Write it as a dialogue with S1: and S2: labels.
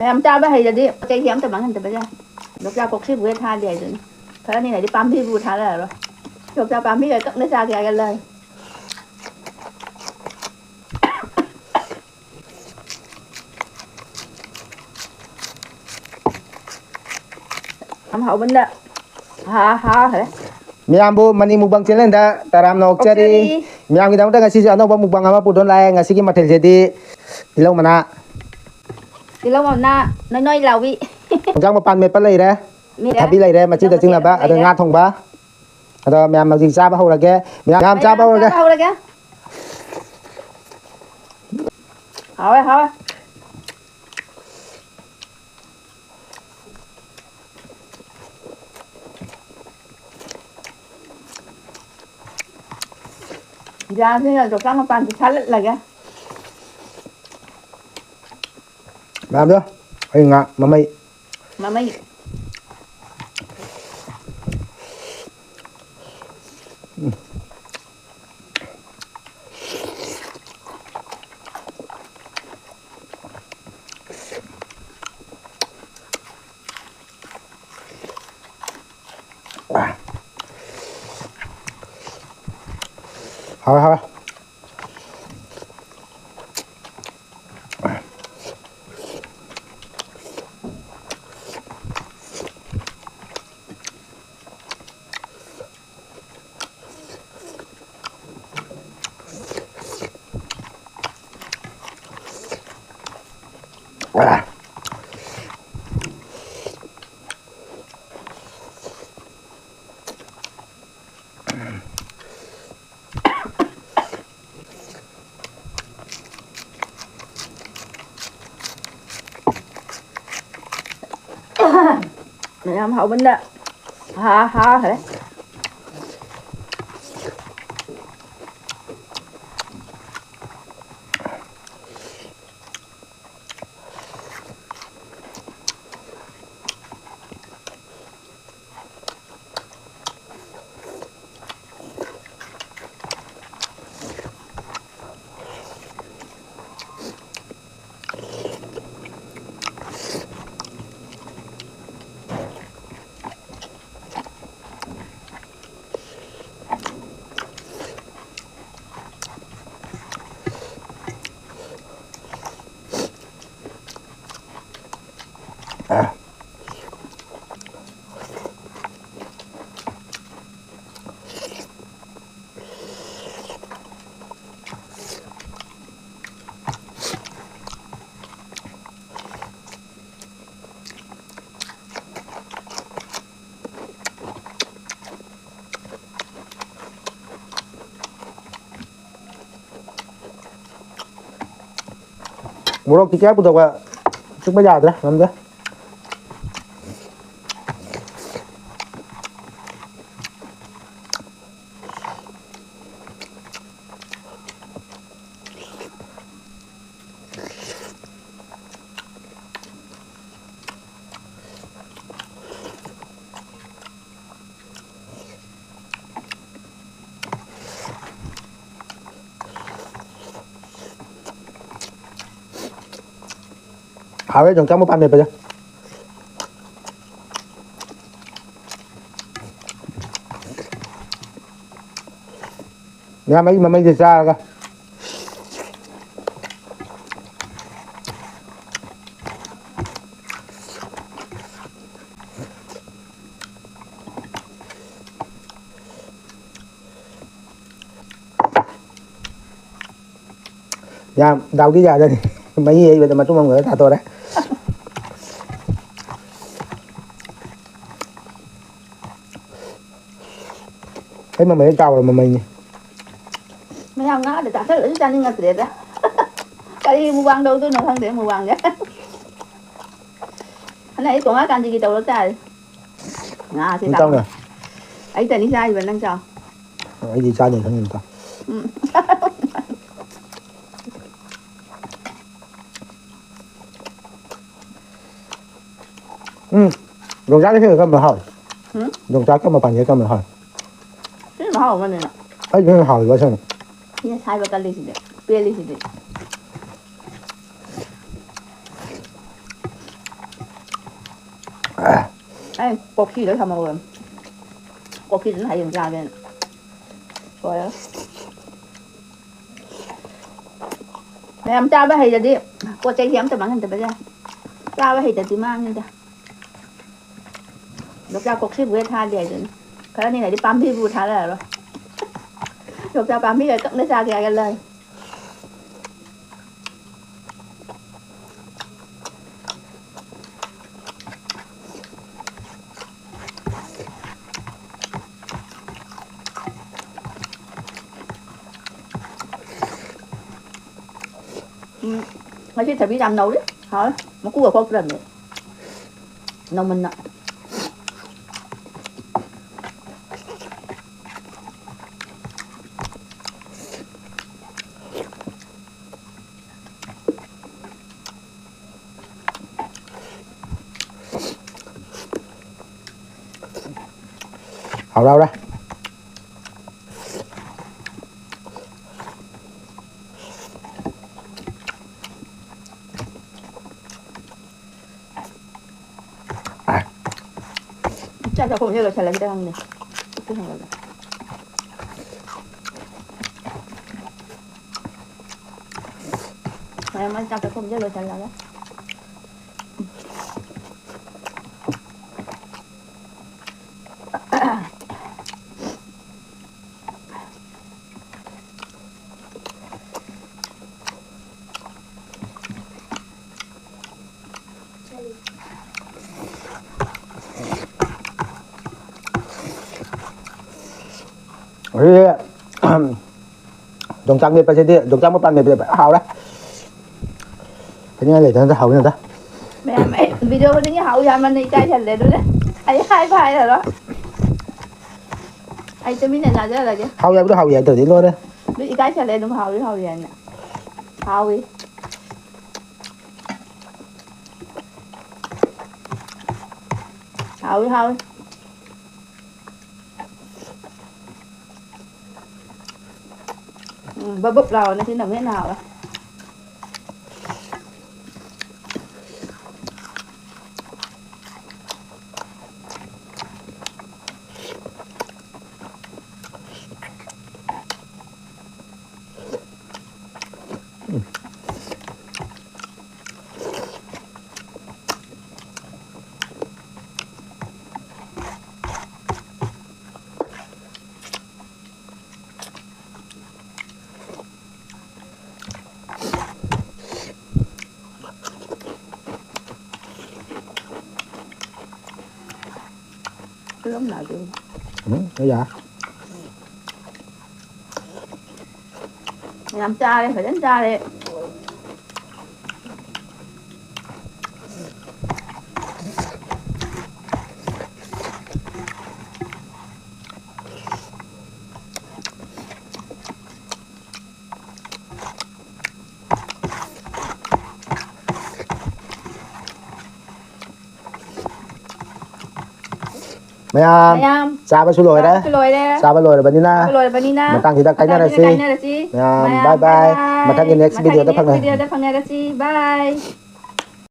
S1: em cha bây giờ đi cái em tao bán hình tao bây giờ lúc ra cuộc sĩ vừa tha đi rồi thế này đi pam đi vừa tha là rồi lúc ra pam đi rồi cất nó ra cái lời hậu bên đó ha hả
S2: Miyam bu mani mukbang channel da taram nok chari miyam kita udah ngasih ano mukbang apa pudon lai ngasih ki mathel jadi tilong mana
S1: nói lầu vị
S2: jang ma pan me pan lai re thabi lai re ma chi da ching la ba ada nga thongba ada miyam ma jing cha ba ho la ke miyam cha ba ho la ke
S1: hỏi ra thế là được nó pan thì khá là cái
S2: làm được hay ngạ mà mày thôi
S1: mày làm hậu bên đó ha hả
S2: Murok tiga butuh apa? Coba aja dah, nanti. Hãy subscribe cho kênh Mukbang để không bỏ lỡ những video hấp dẫn ya đau cái giờ đây mấy gì vậy mà chúng mọi người thả tôi đấy thấy mà mấy trâu rồi mà mình
S1: không ngó để tạo thế lưỡi ra nên ngặt đẹp đó cái đi mua băng đâu tôi nào thân để mua băng vậy anh này còn á can gì đâu đó trời ngã thì
S2: trong rồi
S1: ấy tên đi sai vậy đang sao
S2: ấy gì sai nhìn thấy nhìn ta dùng rác cái thứ mà hỏi dùng rác cái mà phản cái mà hỏi
S1: cái mà hỏi mà này
S2: ấy cái hỏi quá sao
S1: ini sai bakal di sini pilih sini Đây, cột khi nữa thầm rồi. Cột khi đến hay dừng ra bên. Rồi đó. Mẹ em cha bé hay đi. Cô chạy hiếm cho bạn hình từ bây giờ. Cha bé hay từ mang như thế. Được ra cột xí vừa tha đi rồi. Cái này đi bám đi vừa tha là rồi. Được ra bám đi rồi tận nó ra kìa cái lời. Mà chứ thầy biết làm nấu đấy hả mà cũng không làm được nấu mình nè
S2: hào đâu đây
S1: 자, 그럼 여기가 잘 나기도 하네. 어떻게 생각해? Em cho cái không rất là là
S2: yongchak mapal jadi yongchak mapal mapal hào đấy cái này để nó hào như thế
S1: mẹ video cái tiếng hậu ra mình đi trai thành lệ đúng đấy ai hai vai rồi đó ai cho mình này là gì
S2: hào vậy hào vậy từ đi luôn đấy
S1: đi cái thành lệ đúng hậu đi hậu vậy nè hậu đi hậu đi hậu bắp bắp rồi nó sẽ nằm thế nào đó lắm nào được
S2: bây giờ
S1: làm cha đi phải đánh cha đi
S2: mày sao xuống lồi đấy sao lồi là banana mà tăng thì ta cánh ra là gì bye bye mà tăng cái next video ta phăng này
S1: bye